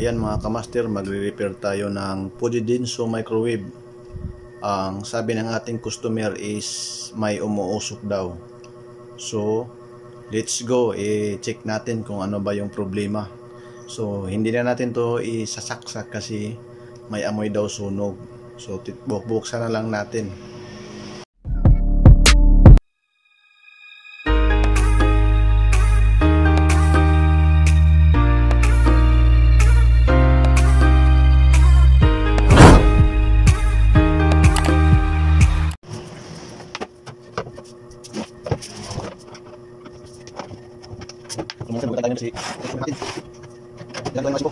Ayan mga kamaster, magre-repair tayo ng Fujidenso microwave. Ang sabi ng ating customer is may umuusok daw. So, let's go. I-check natin kung ano ba yung problema. So, hindi na natin to isasaksak kasi may amoy daw sunog. So, buksan na lang natin. Mungkin bukan tanya si natin. Yan tayo masibok.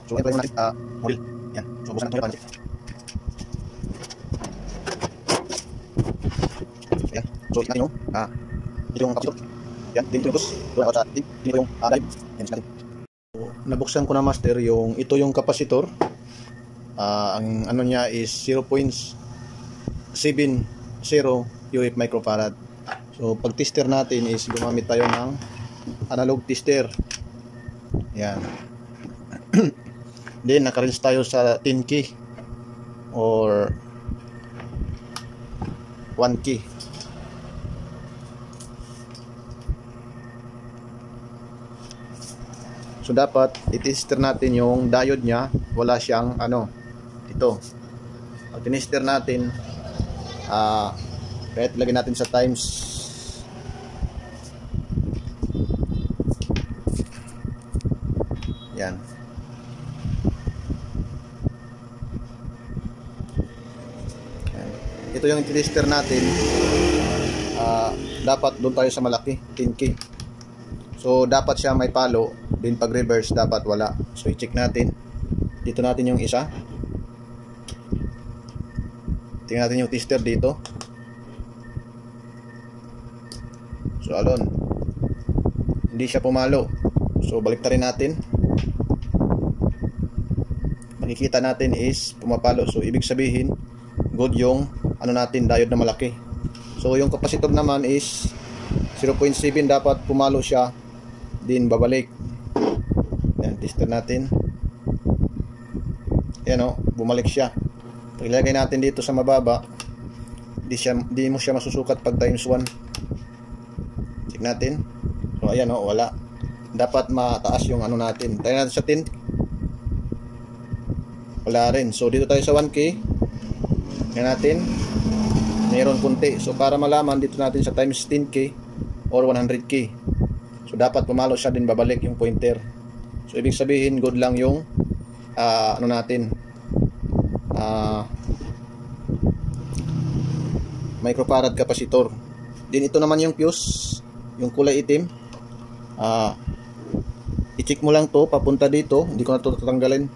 So, ito yung natin mobil. Yan. So, busan natin yung yan. So, natin yung ito yung kapasitor. Yan. Dito yung tos. Dito yung drive. Yan natin. So, nabuksan ko na master yung ito yung kapasitor. Ang ano niya is 0.70 UF microfarad. So pag tester natin is gumamit tayo ng analog tester. Yan. Then naka-rinse tayo sa 10 key or 1 key. So dapat i-tester natin yung diode niya, wala siyang ano dito. Pag tinester natin kahit lagyan natin sa times yan. Ito yung tester natin. Dapat doon tayo sa malaki 10K. So dapat siya may palo, din pag reverse dapat wala. So i-check natin. Dito natin yung isa. Tingnan natin yung tester dito. So alon, hindi siya pumalo. So baliktarin natin. Makikita natin is pumapalo. So ibig sabihin good yung ano natin, diode na malaki. So yung kapasitor naman is 0.7, dapat pumalo siya din babalik. Yan, tester natin. Yan o, bumalik siya. Pag ilagay natin dito sa mababa, di mo siya masusukat pag times 1. Check natin. So ayan o, wala. Dapat mataas yung ano natin. Tayo natin sa 10. Wala rin. So dito tayo sa 1K. Tingnan natin. Mayroon kunti. So para malaman, dito natin sa times 10K or 100K. So dapat pumalo siya din babalik yung pointer. So ibig sabihin good lang yung ano natin, microfarad capacitor. Din ito naman yung fuse, yung kulay itim. I-check mo lang to papunta dito. Hindi ko na ito tatanggalin.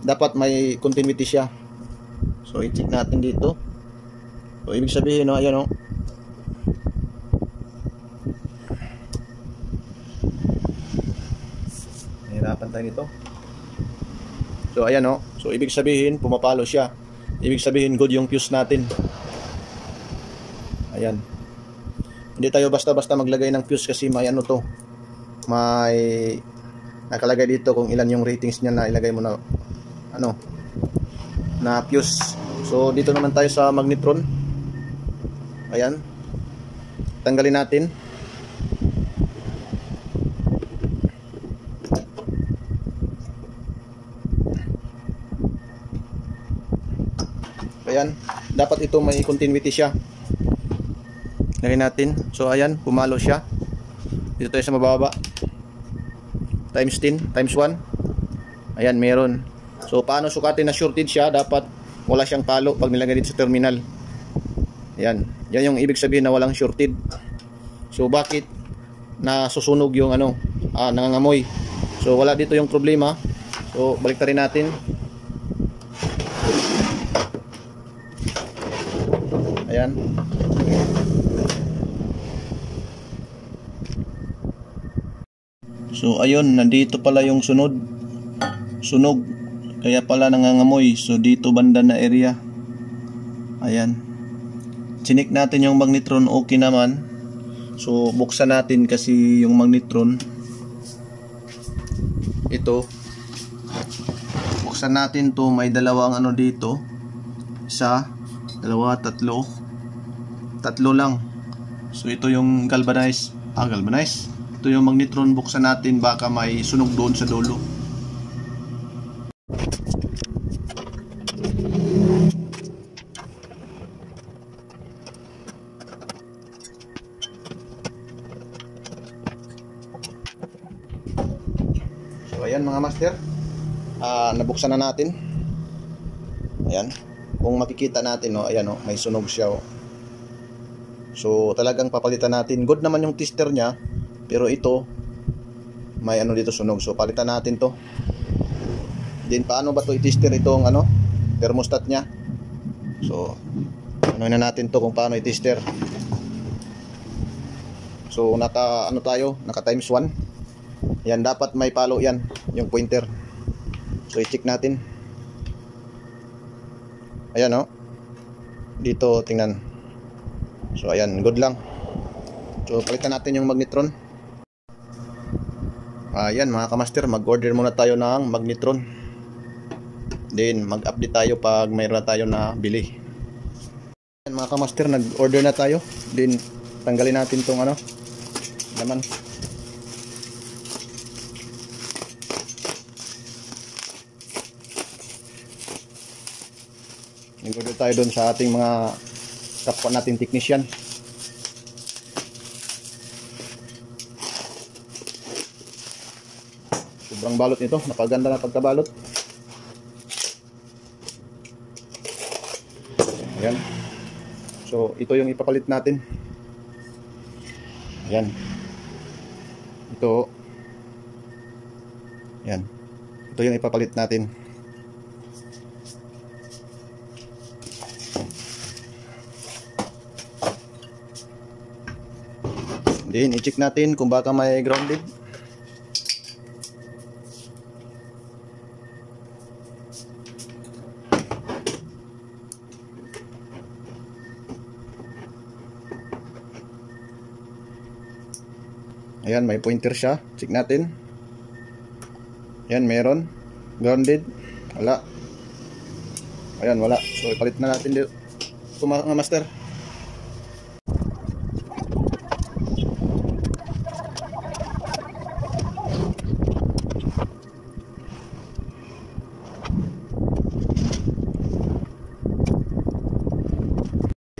Dapat may continuity siya. So i-check natin dito. So ibig sabihin no, ayan o. Nahirapan tayo nito. So ayan o. So ibig sabihin pumapalo siya. Ibig sabihin good yung fuse natin. Ayan. Hindi tayo basta-basta maglagay ng fuse kasi may ano to. May nakalagay dito kung ilan yung ratings niya na ilagay mo na ano na fuse. So dito naman tayo sa magnetron. Ayan. Tanggalin natin. Ayan, dapat ito may continuity siya. Lagyan natin. So ayan, pumalo siya. Dito tayo sa mababa. Times 10, times 1. Ayan, meron. So paano sukatin na shorted siya? Dapat wala siyang palo pag nilagay dito sa terminal. Ayan, yan yung ibig sabihin na walang shorted. So bakit nasusunog yung ano, nangangamoy? So wala dito yung problema. So baliktarin natin. Ayan. So ayun, nandito pala yung sunog. Kaya pala nangangamoy. So dito banda na area. Ayan. Chinik natin yung magnetron, okay naman. So buksan natin kasi yung magnetron. Ito. Buksan natin to, may dalawang ano dito. Isa, dalawa, tatlo. Tatlo lang. So ito yung galvanize. Galvanize. Ito yung magnetron, buksan natin, baka may sunog doon sa dulo. So ayan mga master, nabuksan na natin. Ayan, kung makikita natin, no, ayan, no, may sunog siya, oh. So talagang papalitan natin. Good naman yung tester niya, pero ito may ano dito sunog, so palitan natin to. Then paano ba to i-tester itong ano, thermostat niya? So ano na natin to kung paano i-tester. So naka ano tayo, naka times 1. Yan, dapat may palo yan, yung pointer. So i-check natin. Ayan, oh. Dito tingnan. So ayan, good lang. So palitan natin yung magnetron. Ayan mga kamaster, mag-order muna tayo ng magnetron. Then mag-update tayo pag mayroon na tayo na bili. Ayan mga kamaster, nag-order na tayo. Then tanggalin natin tong ano, laman. Nag-order tayo doon sa ating mga kapwa nating technician. Sobrang balot nito, napaganda na pagkabalot. Ayan. So ito yung ipapalit natin. Ayan. Ito. Ayan. Ito yung ipapalit natin. Then i-check natin kung baka may grounded. Ayan, may pointer siya. Check natin. Ayan, meron. Grounded. Wala. Ayan, wala. So ipalit na natin dito. Ito mga master.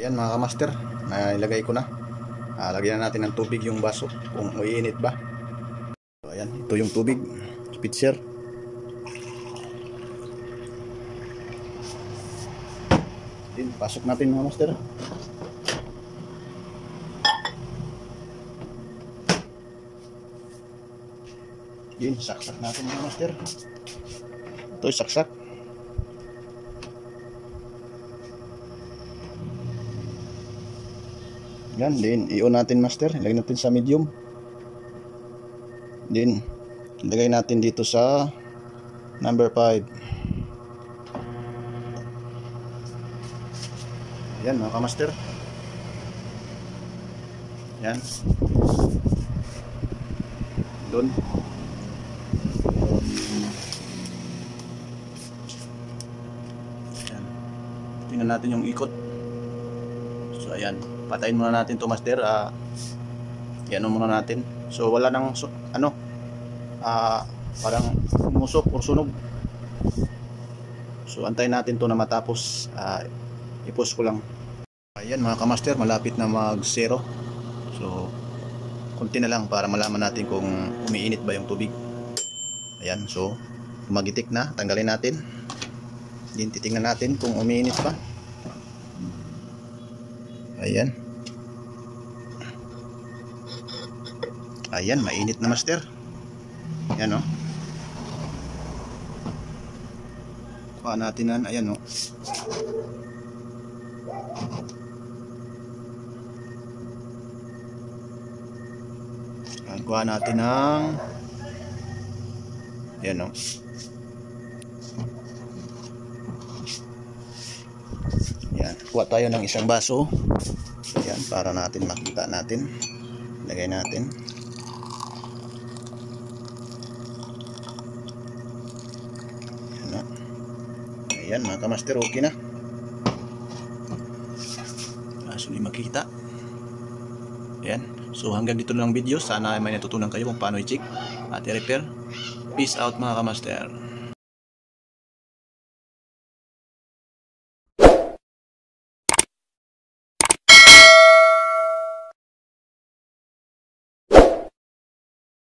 Ayan mga kamaster, nailagay ko na. Lagyan na natin ng tubig yung baso kung uiinit ba. So ayan, ito yung tubig, spitzer. Then pasok natin mga master. Yun, saksak natin mga master. Ito saksak. Yan, then i-on natin master, ilagay natin sa medium. Then ilagay natin dito sa number 5. Yan mga kamaster. Yan. Doon. Yan. Tingnan natin yung ikot. So ayan, patayin muna natin to master. Yan muna natin. So wala nang ano, parang umusok o sunog. So antayin natin to na matapos. I-post ko lang. Ayan mga kamaster, malapit na mag 0. So konti na lang para malaman natin kung umiinit ba yung tubig. Ayan, so magitik na, tanggalin natin. Then titingnan natin kung umiinit pa. Ayan. Ayan, mainit na master. Ayan, oh. Kuha natin na, ayan, oh. Kuha natin ng ayan, oh. Ayan, kuha tayo ng isang baso. Ayan, para natin makita natin. Lagay natin. Ayan na. Ayan mga kamaster, okay na. Kaso di makita. Ayan. So hanggang dito na lang video. Sana may natutunan kayo kung paano i-check at i-repair. Peace out mga kamaster.